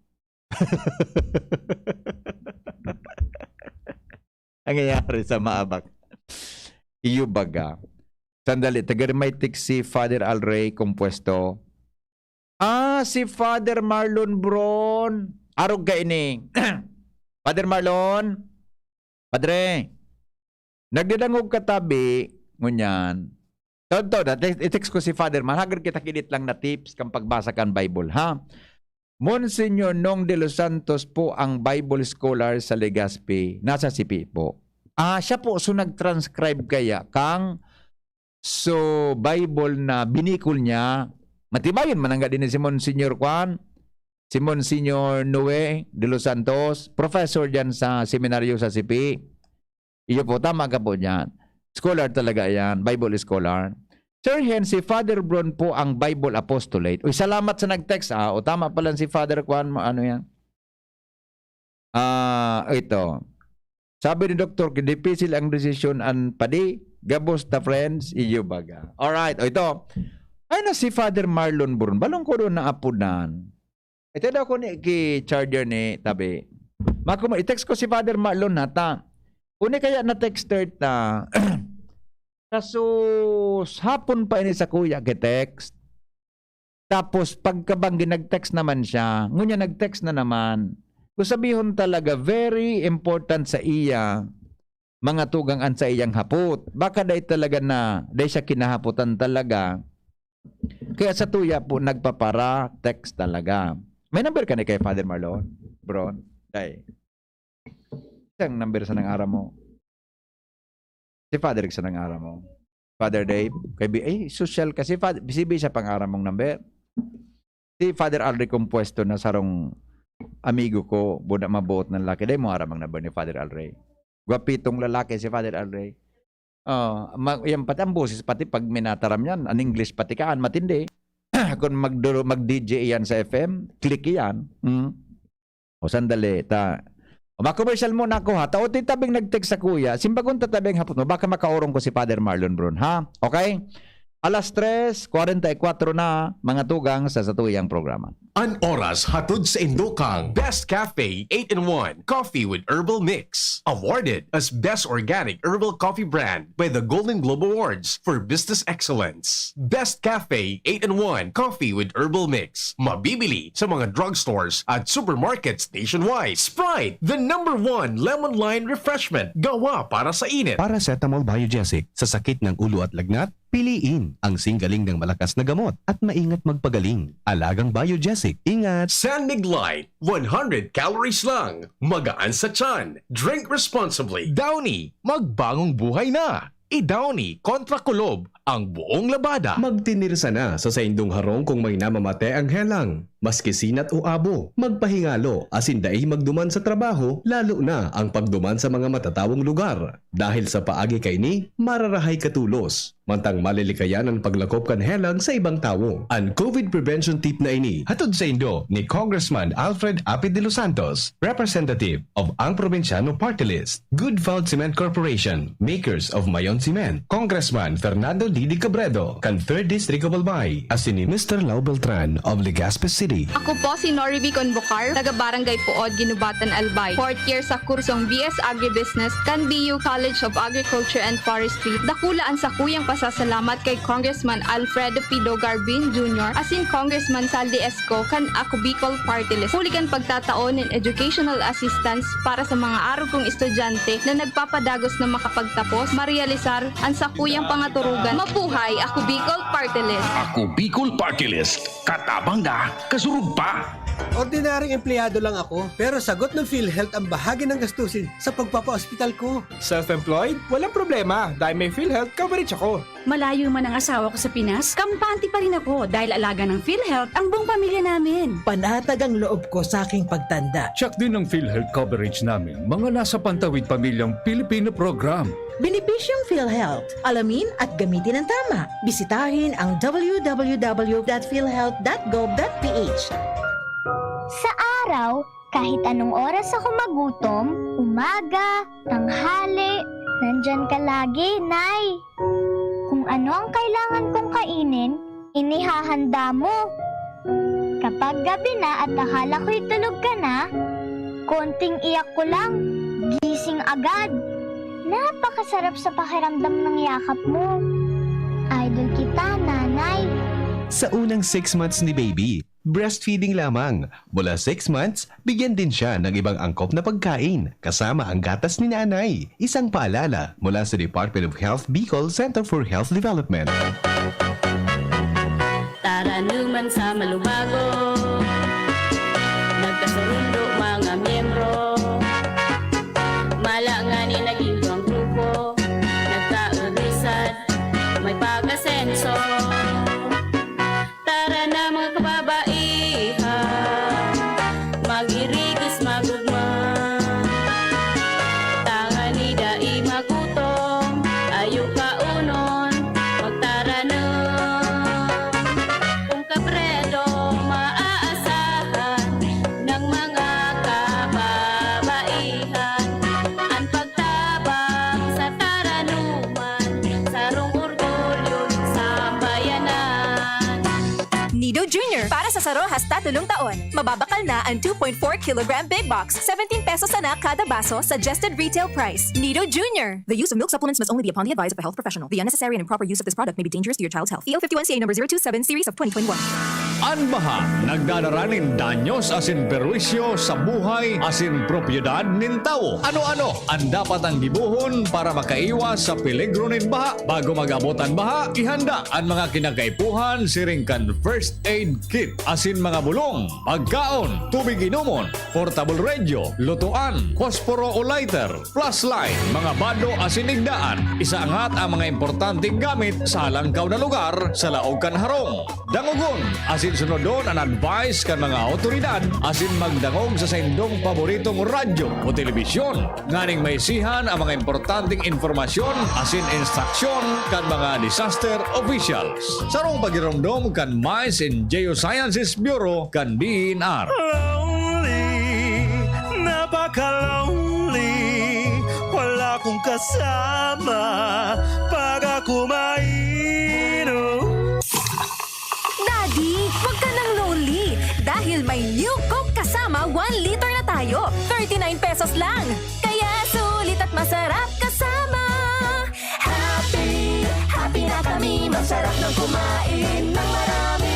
Ang nangyayari sa maabak. Iyo baga. Sandali, taga-remitic si Father Alray Compuesto. Si Father Marlon Bron. Arog ka ini. Father Marlon. Padre. Nagdidangog katabi. Ngunyan. Tonto, i-text ko si Father Marlon. Hagar kita kinit lang na tips kang pagbasa kan Bible, ha? Monsignor Nong de los Santos po ang Bible scholar sa Legazpi. Nasa CP po. Siya po, so nag-transcribe kaya kang Bible na binikol niya. Matibayon manangga din si Monsignor Juan, si Monsignor Noe de los Santos, professor dyan sa seminaryo sa CP. Iyo po, tama ka po dyan. Scholar talaga yan, Bible scholar. Sir Hen, si Father Bron po ang Bible apostolate. Uy, salamat sa nag-text O tama pala si Father Juan, ano yan? Ito. Sabi ni Dr. Difficile ang decision and padi. Gabos ta friends, iyo baga. Alright, ito. Ay na si Father Marlon Bron. Balong ko doon na apunan. Ito daw ko ni charger ni tabi. I-text ko si Father Marlon nata. Uni kaya na texter ta. Kaso hapon pa ini sa kuya ke-text. Tapos pagkabang nag-text naman siya, ngunya nag-text na naman. Kung sabihon talaga, very important sa iya mga tugangan sa iyang hapot. Baka dahi talaga na, dahi siya kinahaputan talaga. Kaya sa tuya po, nagpapara, text talaga. May number ka ni kay Father Marlon? Bron? Dahi. Isang number sa nang ara mo? Si Father sa nang ara mo? Father Dave? Social kasi. Si B siya pang ara mong number. Si Father Alray Compuesto na sarong amigo ko, buda mabuot ng laki. Dahi mo ara mang number ni Father Alray. Gwapitong lalaki si Father Alray. Yan pati ang boses, pati pag minataram yan, an English pati kaan, matindi. Kung mag-DJ yan sa FM, click yan. O sandali, ma-commercial muna ako ha. Tao'y tabing nag-text sa kuya, simbagon tatabing hapon mo, baka makaurong ko si Father Marlon Bron, ha? Okay? Alas 3:44 na mga tugang sa satuyang programa. An oras hatod sa Indokang Best Cafe 8-in-1 Coffee with Herbal Mix. Awarded as Best Organic Herbal Coffee Brand by the Golden Globe Awards for Business Excellence. Best Cafe 8-in-1 Coffee with Herbal Mix. Mabibili sa mga drugstores at supermarkets nationwide. Sprite, the #1 lemon lime refreshment. Gawa para sa init. Paracetamol Biogesic sa sakit ng ulo at lagnat. Piliin ang singgaling ng malakas na gamot at maingat magpagaling. Alagang Biogesic. Ingat! San Mig Light, 100 calories lang. Magaan sa tiyan. Drink responsibly. Downy, magbagong buhay na. I-Downy kontra kulob ang buong labada. Magtinirsa na sa saindong harong kung may namamate ang helang. Maski sinat o abo, magpahingalo asin daay magduman sa trabaho, lalo na ang pagduman sa mga matatawong lugar. Dahil sa paagi kay ni, mararahay katulos. Mantang malilikayan ang paglakop kan helang sa ibang tao. Ang COVID prevention tip na ini, hatod sa Indo ni Congressman Alfred Apid de los Santos, representative of ang Provinciano Party List, Good Fault Cement Corporation, makers of Mayon Cement, Congressman Fernando Didi Cabredo, kan 3rd District of Albay, asin ni Mr. Lau Beltran of Legazpi City. Ako po si Norivi Convocar, taga-Barangay Puod, Ginubatan, Albay. 4th year sa kursong BS Agribusiness, kan BU College of Agriculture and Forestry. Dakulaan sa kuyang pasasalamat kay Congressman Alfredo Pido Garbin Jr. asin Congressman Saldi Esco kan Ako Bicol Party List. Huli kan pagtataon ng educational assistance para sa mga araw kong estudyante na nagpapadagos na makapagtapos, marealisar ang sakuyang pangaturugan. Mabuhay Ako Bicol Party List! Ako Bicol Party List. Katabang na, kasurug pa. Ordinaryong empleyado lang ako, pero sagot ng PhilHealth ang bahagi ng gastusin sa pagpapa-ospital ko. Self-employed? Walang problema dahil may PhilHealth coverage ako. Malayo man ang asawa ko sa Pinas, kampante pa rin ako dahil alaga ng PhilHealth ang buong pamilya namin. Panatag ang loob ko sa aking pagtanda. Check din ang PhilHealth coverage namin, mga nasa pantawid pamilyang Pilipino program. Benepisyong PhilHealth. Alamin at gamitin ng tama. Bisitahin ang www.philhealth.gov.ph. Sa araw, kahit anong oras ako magutom, umaga, tanghali, nandyan ka lagi, Nay. Kung ano ang kailangan kong kainin, inihahanda mo. Kapag gabi na at akala ko'y tulog ka na, konting iyak ko lang, gising agad. Napakasarap sa pakiramdam ng yakap mo. Idol kita, Nanay. Sa unang 6 months ni baby, breastfeeding lamang. Mula 6 months, bigyan din siya ng ibang angkop na pagkain, kasama ang gatas ni nanay. Isang paalala mula sa Department of Health Bicol Center for Health Development. Tara naman sa Malubago, nagkasurundo mga miyembro, malangani naging ang grupo, nagkaurisad, may pag-asenso. Tara na mga kababaihan, mag-irigis magugma, tangani dai magutom, ayaw kaunon, magtara na. Kung kabredo maaasahan ng mga kababaihan, ang pagtabang sa taranuman, sarong orgulyo sa bayanan. Nido Jr. Para sa Sarohas tatulong taon. Mababakal na ang 2.4 kilogram big box. 17 pesos na kada baso. Suggested retail price. Nido Jr. The use of milk supplements must only be upon the advice of a health professional. The unnecessary and improper use of this product may be dangerous to your child's health. EL 51CA number 027 series of 2021. Anbaha, nagdadaranin danyos asin perwisyo sa buhay asin propiedad nin tao. Ano-ano ang dapat ang gibuhon para makaiwas sa peligro nin baha? Bago mag-abot ang baha, ihanda ang mga kinakaipuhan siringkan first aid kit asin mga bulong, pagkaon, tubig inumon, portable radio, lutuan, posporo o lighter, flashlight, mga bado asin igdaan. Isaangat ang mga importanteng gamit sa halangkaw na lugar sa laog kan harong. Dangugon asin sunodon ang advice kan mga autoridad asin magdangog sa saindong paboritong radyo o telebisyon. Nganing may sihan ang mga importanteng informasyon asin instruksyon kan mga disaster officials. Sarong pagiromdom kan Mines and Geosciences Bureau kan DNR. Lonely, napaka-lonely, wala akong kasama pag ako mainom. Daddy, huwag ka nang lonely. Dahil may new Coke kasama 1 liter na tayo. 39 pesos lang. Kaya sulit at masarap kasama. Happy, happy na kami. Masarap nang kumain ng marami.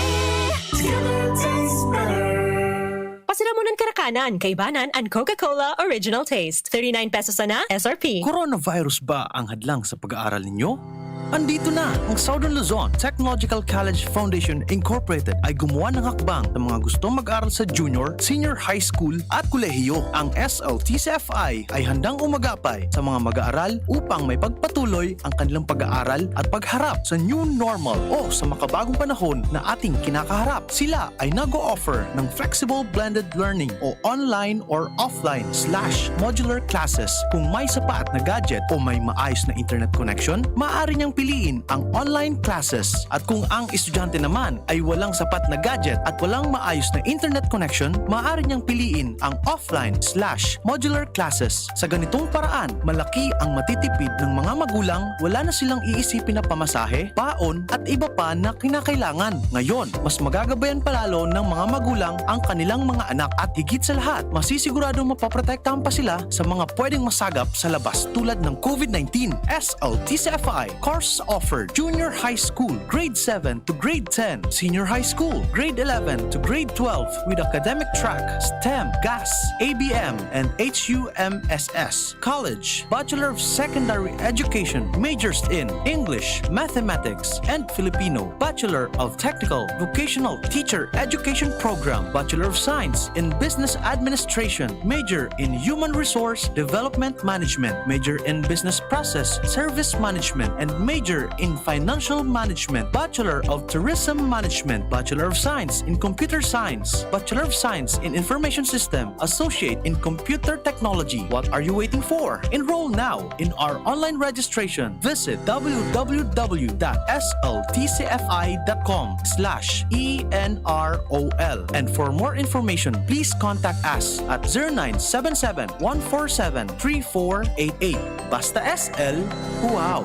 Pasiramunan Karakanan, Kaibanan, and Coca-Cola Original Taste. 39 pesos na SRP. Coronavirus ba ang hadlang sa pag-aaral ninyo? Andito na ang Southern Luzon Technological College Foundation Incorporated ay gumawa ng hakbang ng mga gustong mag-aral sa junior, senior high school at kolehiyo. Ang SLTCFI ay handang umagapay sa mga mag-aaral upang may pagpatuloy ang kanilang pag-aaral at pagharap sa new normal o sa makabagong panahon na ating kinakaharap. Sila ay nag-o-offer ng flexible blended learning o online or offline/modular classes. Kung may sapat na gadget o may maayos na internet connection, maaari niyang piliin ang online classes. At kung ang estudyante naman ay walang sapat na gadget at walang maayos na internet connection, maaari niyang piliin ang offline/modular classes. Sa ganitong paraan, malaki ang matitipid ng mga magulang, wala na silang iisipin na pamasahe, paon at iba pa na kinakailangan. Ngayon, mas magagabayan palalo ng mga magulang ang kanilang mga anak at higit sa lahat, masisiguradong mapaprotektahan pa sila sa mga pwedeng masagap sa labas tulad ng COVID-19. SLTCFI course offered junior high school, grade 7 to grade 10, senior high school, grade 11 to grade 12 with academic track, STEM, GAS, ABM, and HUMSS. College, Bachelor of Secondary Education, majors in English, Mathematics, and Filipino. Bachelor of Technical Vocational Teacher Education Program, Bachelor of Science in Business Administration, major in Human Resource Development Management, major in Business Process Service Management, and major in Financial Management, Bachelor of Tourism Management, Bachelor of Science in Computer Science, Bachelor of Science in Information System, Associate in Computer Technology. What are you waiting for? Enroll now in our online registration. Visit www.sltcfi.com/ENROL. And for more information, please contact us at 0977-147-3488. Basta SL, wow!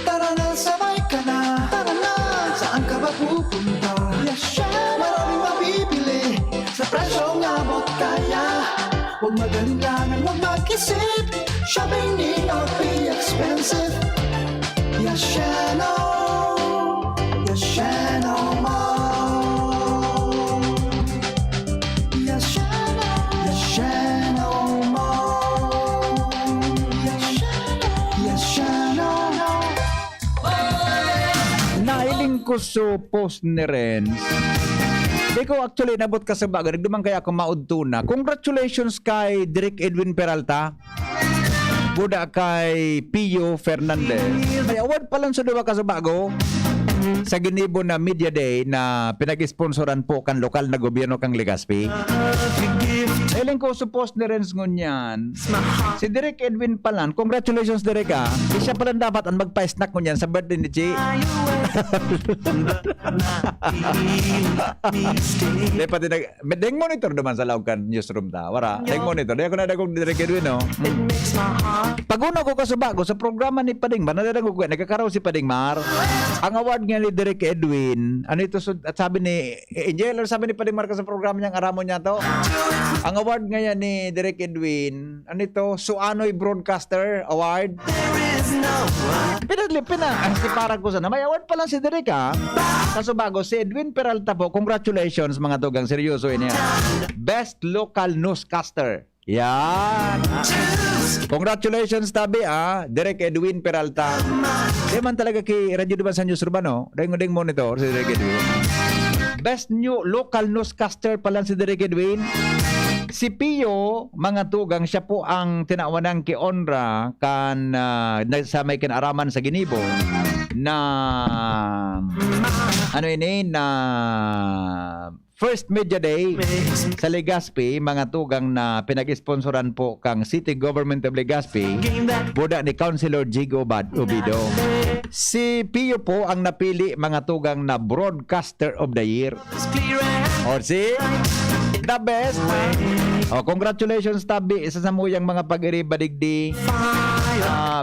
Tara na, sabay ka na. Tara na, saan ka ba pupunta? Maraming mabibili sa presyong abot kaya. Huwag magalinlangan, huwag mag-isip. Shopping need not be expensive. Yashano Mall. Yashano Mall. Yashano. Nailing ko so post ni Renz. Di ko actually nabot ka sa bago. Nagdumang kaya ako maudto na. Congratulations kay Direk Edwin Peralta. Buda kay Pio Fernandez. May award pa lang sa duwa ka sa bago. Sa ginibo na Media Day na pinag-sponsoran po kan lokal na gobyerno kang Legazpi. Nailing ko sa post ni Renz ngunyan. Si Direk Edwin Palan. Congratulations Direk ha. Di siya palang dapat ang magpa-snack ngunyan sa birthday ni Chi. Di pati deng monitor naman sa Laucan newsroom ta. Wara, deng monitor. Di ako nadagog Direk Edwin no. Pag-una ko kasubago sa programa ni Pading Mar, nadagog ko, nagkakaraw si Pading Mar. Ang award nga ni Direk Edwin, ano ito, at sabi ni Angel, sabi ni Pading Mar sa programa niyang aramon niya to. Ang award nga yan ni Direk Edwin, ano ito, Suanoy Broadcaster Award. Si parang ko sana. May award pa lang si Direk ha. Kaso bago, si Edwin Peralta po, congratulations mga tugang, seryoso yun yan. Best Local Newscaster. Yan. Congratulations tabi Direk Edwin Peralta. Di man talaga kay Radyo Duban sa Newsroom no? Deng monitor si Direk Edwin. Best new local newscaster pala si Direk Edwin. Si Pio, mga tugang, siya po ang tinawanang kionra kan sa may kinaraman sa Ginibo na ano ini na First Media Day sa Legazpi, mga tugang na pinag-sponsoran po kang City Government of Legazpi, buda ni Councilor Jigo Obido. Si Pio po ang napili, mga tugang, na Broadcaster of the Year. Or si the best. Congratulations tabi isa sa muyang mga pag-iriba digdi.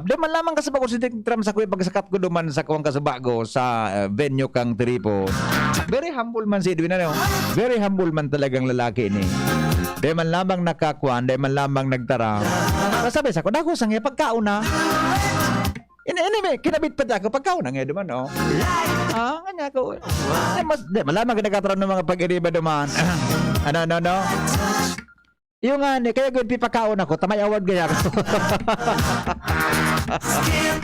Di man lamang kasi bago si Tram sa kuya pagsakat ko duman sa kuwang kasabago sa venue kang Tripo. Very humble man si Edwin ano. Very humble man talagang lalaki ni. Di man lamang nakakuan, di man lamang nagtara. Sabi sa ko, dako sang pagkauna. Ini kinabit pa ako pagkauna nga duman no. Kanya ko. Di man lamang kinakataran ng mga pag-iriba duman. No. Yung kaya gawin pipakaon ako, tamay award gaya ako.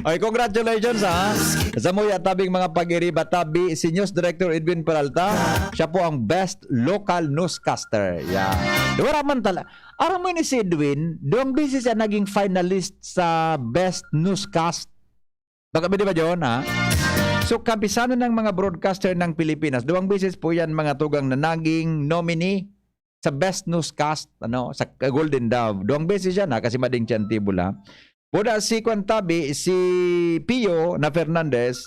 Oy, congratulations ha. Sa mo tabing mga pag-iriba tabi si News Director Edwin Peralta. Siya po ang best local newscaster. Yeah. Duwara man tala. Aram mo ni si Edwin, doong beses siya naging finalist sa best newscast. Baka ba yun ha? So kapisanan ng mga broadcaster ng Pilipinas, duwang beses po yan mga tugang na naging nominee sa best newscast sa Golden Dove. Duwang beses yan ha, kasi mading Tiantibula. Buda si Kwantabi, si Pio na Fernandez,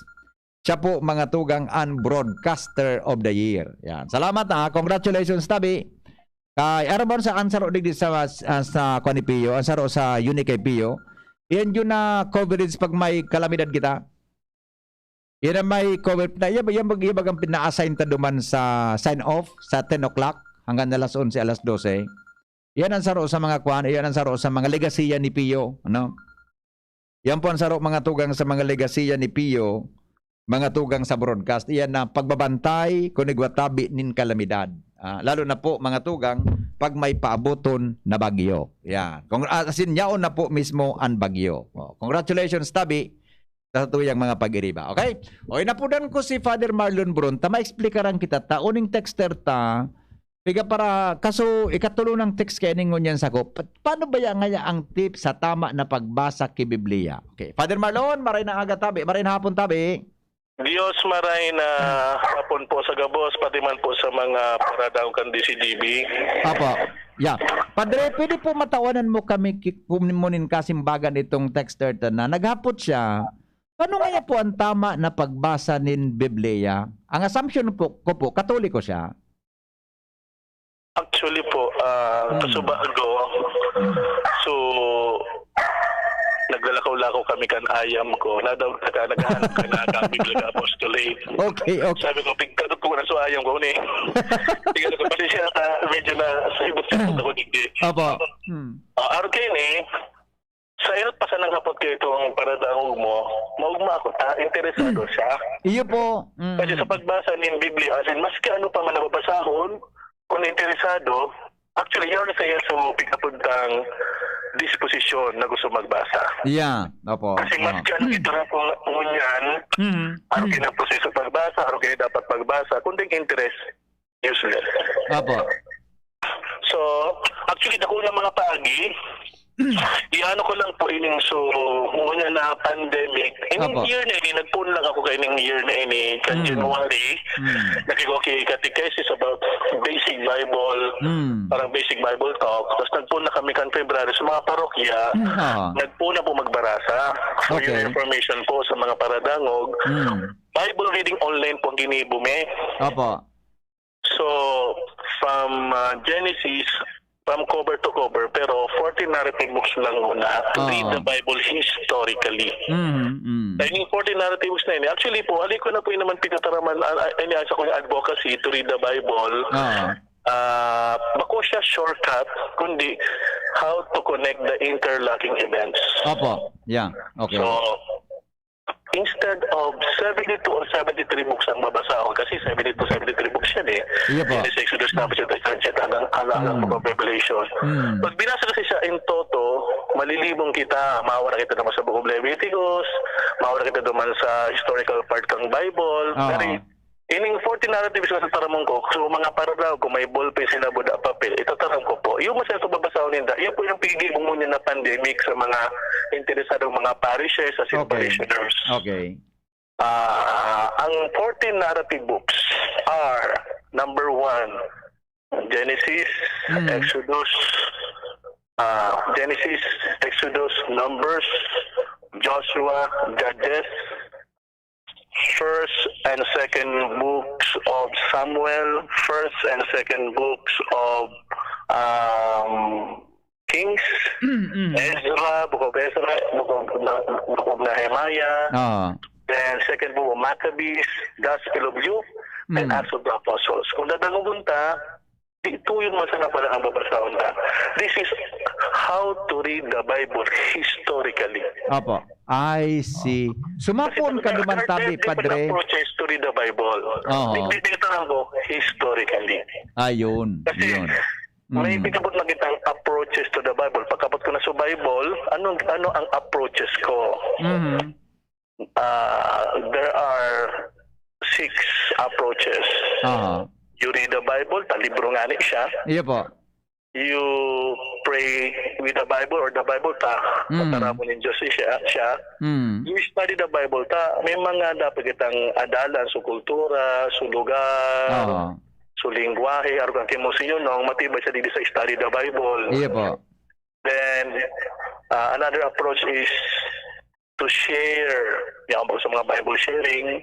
siya po mga tugang Broadcaster of the Year. Yan. Salamat ha. Congratulations, Tabi. Kay Arabon sa ansaro digdi sa Kwani Pio, ansaro sa Unique Pio. Yan yun na coverage pag may kalamidad kita. Yan may coverage na. Yan bagang pina-assign ta duman sa sign-off sa 10 o'clock hanggang alas 11, alas 12. Yan ang saro sa mga kwan, yan ang saro sa mga legasiya ni Pio, Yan po ang saro mga tugang sa mga legasiya ni Pio, mga tugang sa broadcast. Yan na pagbabantay kunigwatabi nin kalamidad. Lalo na po mga tugang pag may paabuton na bagyo. Yan. Asin yaon na po mismo ang bagyo. Congratulations Tabi sa tuyang mga pag-iriba. Okay? O inapudan ko si Father Marlon Bron, ma-explikaran kita uning texter ta. Piga para kaso ikatulo ng text kay ningon yan sa ko. Paano ba yan nga ang tip sa tama na pagbasa kay Biblia? Okay. Father Marlon, maray na aga tabi, maray na hapon tabi. Diyos maray na hapon po sa gabos, pati man po sa mga paradaw kan DCDB. Apo. Yeah. Padre, pwede po matawanan mo kami kumunin kasimbagan itong texter na naghapot siya. Paano nga po ang tama na pagbasa nin Biblia? Ang assumption ko po, Katoliko siya. Actually po, kasubago, so naglalakaw-lakaw kami kan ayam ko. Nadaw naghahanap ka na Biblia Apostolate. Okay. Sabi ko, pigkadot ko na so ayam ko ni. Tingnan ko pati siya medyo na sa ibot-ibot ako digdi. Opo. Araw kayo ni, sa inot pa sa nanghapot kayo itong paradangog mo, maugma ako, interesado siya. Iyo po. Kasi sa pagbasa ng Biblia, as in, maski ano pa man nababasahon, kung interesado, actually, yun sa iya so pikapuntang disposisyon na gusto magbasa. Yeah, opo. Kasi mas ano ito na kung ngunyan, ano kayo na proseso pagbasa, ano kayo dapat pagbasa, kung ding interest, useless. Opo. So, actually, ako na mga paagi, iano ko lang po ining so muna na pandemic. Ining year na ini, nagpun lang ako kay ining year na ini, kan January, nakigo kay catechesis about basic Bible, parang basic Bible talk. Tapos nagpun na kami kan February sa mga parokya, nagpun na po magbarasa. For your information po sa mga paradangog, Bible reading online po ang ginibume. Opo. So, from Genesis, from cover to cover, pero 40 narrative books lang muna to read the Bible historically. Dahil yung 40 narrative books na yun, actually po, halik ko na po yun naman pinataraman, iniasa ko yung advocacy to read the Bible. Bako siya shortcut, kundi how to connect the interlocking events. Opo, yeah, okay. So, instead of 72 or 73 books ang mabasa ako, kasi 72, 73 books yan eh. Iya po. Exodus, Numbers, hanggang Revelation. Pag binasa kasi siya in toto, malilibong kita, mawala kita naman sa Book of Leviticus, mawala kita naman sa historical part kang Bible. Pero ining 40 narratives ko sa taramong ko, so mga paradaw, kung may ballpen sila buda papel, itatarang ko po. Yung masaya ito babasahon nila, yan po yung pigilong muna na pandemic sa mga interesadong mga parishes as in parishioners. Okay. Ang 14 narrative books are, number 1, Genesis, Exodus, Numbers, Joshua, Judges, First and Second books of Samuel, First and Second books of Kings, Ezra, Book of Ezra, Book of Nehemiah, then Second book of Maccabees, Gospel of Luke, and Acts of the Apostles. Kung dadangubunta, ito yung masarap pala ang babasahon na. This is how to read the Bible historically. Apo, I see. Sumapon ka naman tabi, Padre. Approaches to read the Bible. Dito lang ko, historically. Ayun. Kasi, May pinabot na kitang approaches to the Bible. Pagkapot ko na sa Bible, ano ang approaches ko? There are 6 approaches. You read the Bible, talibro nga ni siya. Iya po. You pray with the Bible or the Bible ta. Patara mo ng Diyos siya. You study the Bible ta. May mga dapat kitang adalan sa kultura, sa lugar, sa lingwahe, aron kang kimosiyon nung matibay siya dito sa study the Bible. Iya po. Then, another approach is to share. Yan po sa mga Bible sharing.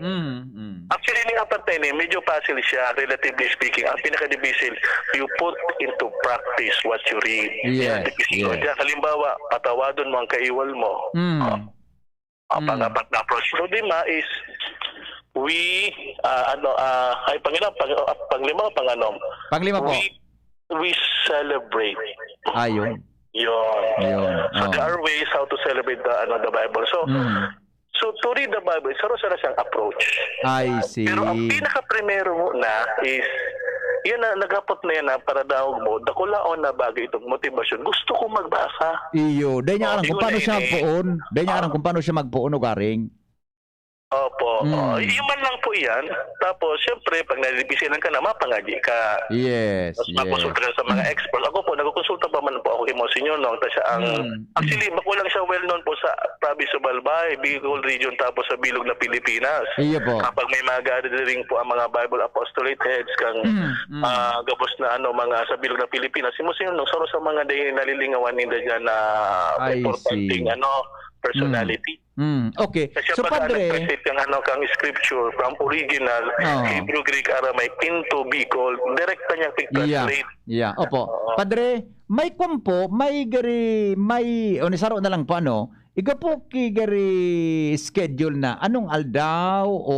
Actually, yung apat na yun, medyo puzzle siya, relatively speaking. Ang pinaka-divisil, you put into practice what you read. Yes. Halimbawa, patawadon mo ang kaiwal mo. Ang pang-apat na approach. So, lima is, Panglima po. We celebrate. Ayun. Yun. So, there are ways how to celebrate the Bible. So to read the Bible, saro-saro siyang approach. I see. Pero ang pinaka-primero muna is, yan na, nagapot na yan para daw mo, dakulaon na bagay itong motivasyon. Gusto ko magbasa. Iyo. Dahil niya alam kung paano siya magpuon. Dahil niya alam kung paano siya magpuon o garing. Opo. Yung man lang po yan. Tapos, syempre, pag nalibisinan ka na, mapangaji ka. Yes. Tapos makonsulta ka sa mga experts. Ako po, nagkukonsulta pa man po ako kay Monsignor Nong. Actually, makulang siya well-known po sa province of Albay, Bicol region, tapos sa bilog na Pilipinas. Iyo po. Kapag may mga gathering po ang mga Bible apostolate heads, kang gabos na mga sa bilog na Pilipinas, si Monsignor Nong, saro sa mga day nalilingawan nila dyan na importanting personality. Okay. Kasi So, pag Padre, nag-translate kang scripture from original, Hebrew, Greek, Aramaic into Bicol, direkta niya translate. Yeah. Opo. Padre, may kumpo, may onisaro na lang po iga po gari schedule na anong aldaw o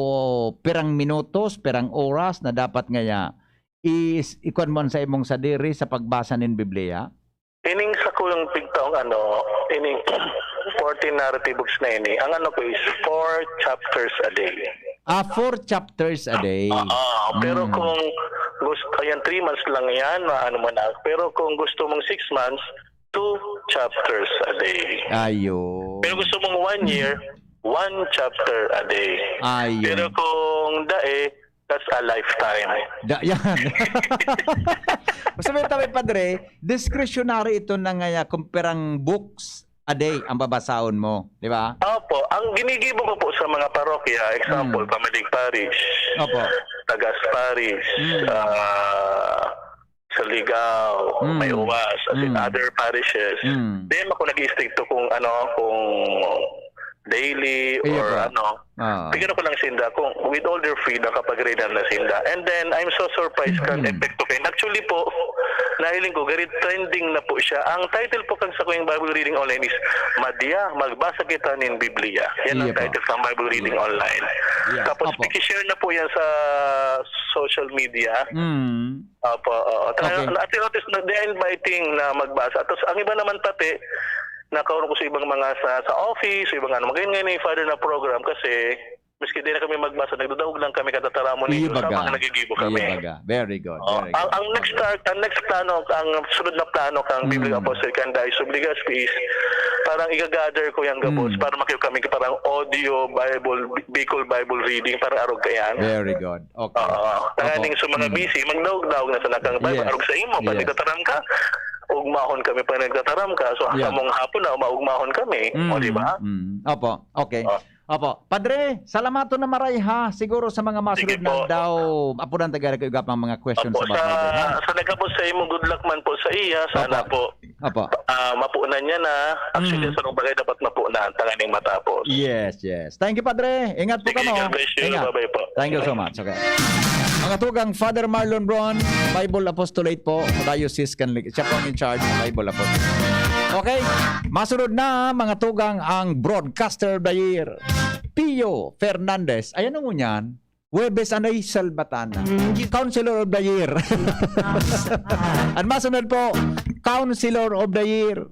perang minutos, perang oras na dapat ngaya ikon mo sa imong sadiri sa pagbasa nin Biblia? Ining sa kulang pigtaong ining 14 narrative books na ini, ang ko is 4 chapters a day. 4 chapters a day. Pero kung gusto, ayan 3 months lang yan, pero kung gusto mong 6 months, 2 chapters a day. Ayun. Pero gusto mong 1 year, 1 chapter a day. Ayun. Pero kung that's a lifetime. Yan. Sabi tayo, Padre, discretionary ito na nga kumperang books a day ang babasaon mo, di ba? Opo. Ang ginigibo ko po sa mga parokya, example, Pamalig Parish, Tagas Parish, sa Ligao, may Uwas, as in other parishes. Then ako nag-i-stick to kung daily or bigyan ko lang sinda kung with all their freedom kapag readan na sinda. And then I'm so surprised kan epekto kayo. Actually po, nahiling ko, very trending na po siya. Ang title po kang sa kong Bible reading online is Madya, magbasa kita nin Biblia. Yan ang title sa Bible reading online. Tapos i-share na po yan sa social media. At notice na they're inviting na magbasa. Tapos ang iba naman pati, nakaroon ko sa ibang mga sa office, sa ibang magayon yung father na program kasi miski din na kami magbasa, nagdudahog lang kami katataramo ninyo sa mga nagigibo kami. Very good. Ang next plano, ang sunod na plano kang Biblical Apostle Canday Subligaspi is parang i-gather ko yung gabos para makiyo kami parang audio Bible, Bicol Bible reading, parang arog kayan. Very good. Okay. Tanganing sa mga busy, magdahog-dahog na sa nakang Bible, arog sa imo, pag nagtataram ka, ugmahon kami pa nagtataram ka. So, mong hapon na, maugmahon kami. O, di ba? Opo. Okay. Opo. Padre, salamato na maray ha. Siguro sa mga masunod na daw, apunan tagara kayo gapang mga questions sa mga sa nagkapos sa imo, good luck man po sa iya. Sana po, mapuunan niya na. Actually, sa nung bagay dapat mapuunan, tanganing matapos. Yes. Thank you, Padre. Ingat po ka mo. God bless you. Bye-bye po. Thank you so much. Okay. Mga tugang Father Marlon Bron, Bible Apostolate po, Diocese Canlig. Siya po in charge ng Bible Apostolate. Okay, masunod na mga tugang ang Broadcaster of the Year, Pio Fernandez. Ayan mo yan, Huwebes Anay Salbatana, Counselor of the Year. At masunod po, Counselor of the Year,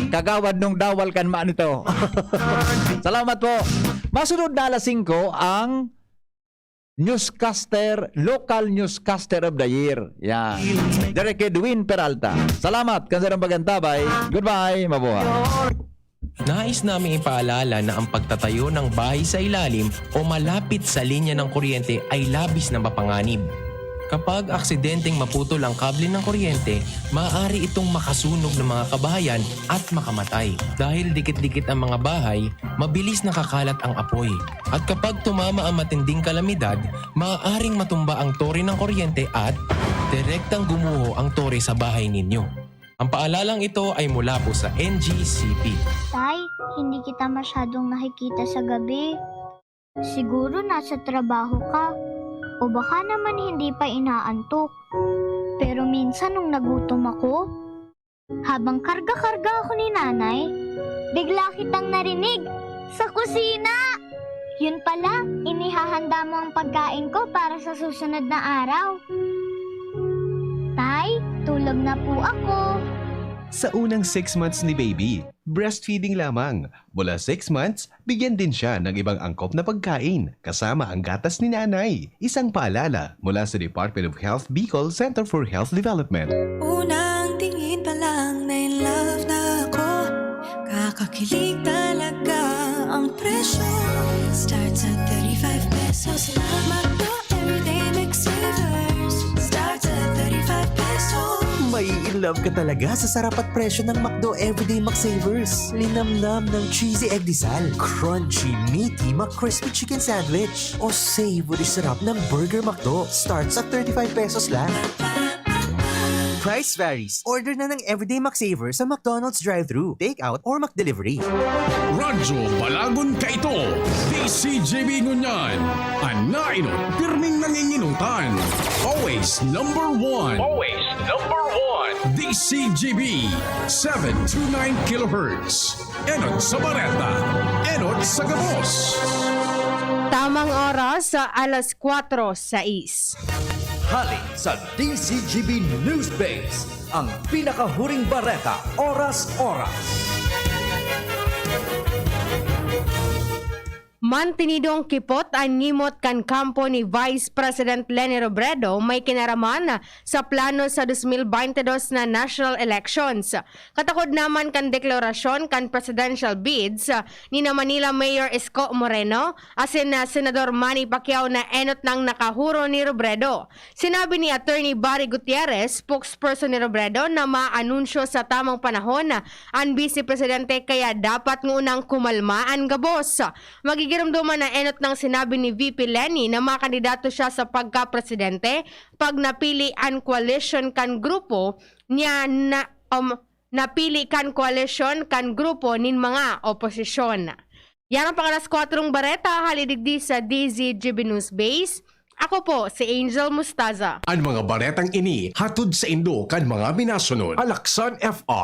kagawad nung dawal kan maan ito. Salamat po. Masunod na alas 5 ang newscaster, local newscaster of the year. Yan. Direk Edwin Peralta. Salamat kanserang pagantabay. Goodbye, mabuhay. Nais namin ipaalala na ang pagtatayo ng bahay sa ilalim o malapit sa linya ng kuryente ay labis na mapanganib. Kapag aksidenteng maputol ang kable ng kuryente, maaari itong makasunog ng mga kabahayan at makamatay. Dahil dikit-dikit ang mga bahay, mabilis nakakalat ang apoy. At kapag tumama ang matinding kalamidad, maaaring matumba ang tore ng kuryente at direktang gumuho ang tore sa bahay ninyo. Ang paalalang ito ay mula po sa NGCP. Tay, hindi kita masyadong nakikita sa gabi. Siguro nasa trabaho ka. O baka naman hindi pa inaantok. Pero minsan nung nagutom ako, habang karga-karga ako ni nanay, bigla kitang narinig sa kusina. Yun pala, inihahanda mo ang pagkain ko para sa susunod na araw. Tay, tulog na po ako. Sa unang 6 months ni baby, breastfeeding lamang. Mula 6 months, bigyan din siya ng ibang angkop na pagkain, kasama ang gatas ni nanay. Isang paalala mula sa Department of Health Bicol Center for Health Development. Unang tingin pa lang na in love na ako. Kakakilig talaga ang presyo. Starts at 35 pesos lang. Magdo everyday mix savers. Starts at 35 pesos. May in love ka talaga sa sarap at presyo ng McDo Everyday McSavers. Linamnam ng cheesy egg disal, crunchy, meaty McCrispy chicken sandwich, o savory sarap ng Burger McDo. Starts at 35 pesos lang. Price varies. Order na ng Everyday McSavers sa McDonald's drive-thru, take-out, or McDelivery. Radyo Balagon ka ito. DCJB Ngunyan. Anainot, pirming nanginginutan. Always number one. Always number one. DCJB 729 kHz. Enot sa Bareta. Enot sa Gabos. Tamang oras sa alas 4:06. Halik sa DCGB News Base, ang pinakahuring bareta, oras-oras. Mantinidong kipot ang ngimot kan kampo ni Vice President Leni Robredo may kinaraman sa plano sa 2022 na national elections. Katakod naman kan deklarasyon kan presidential bids ni na Manila Mayor Isko Moreno asin na Senador Manny Pacquiao na enot ng nakahuro ni Robredo. Sinabi ni Attorney Barry Gutierrez, spokesperson ni Robredo, na maanunsyo sa tamang panahon ang Vice Presidente kaya dapat ngunang kumalma ang gabos. Magigiramduman na enot ng sinabi ni VP Leni na makandidato siya sa pagka-presidente pag napili ang coalition kan grupo niya na napili kan coalition kan grupo nin mga oposisyon. Yan ang pangalas 4 bareta, halidigdi sa DZGB News Base. Ako po si Angel Mustaza. Ang mga baretang ini hatod sa Indo kan mga minasunod. Alaksan FR.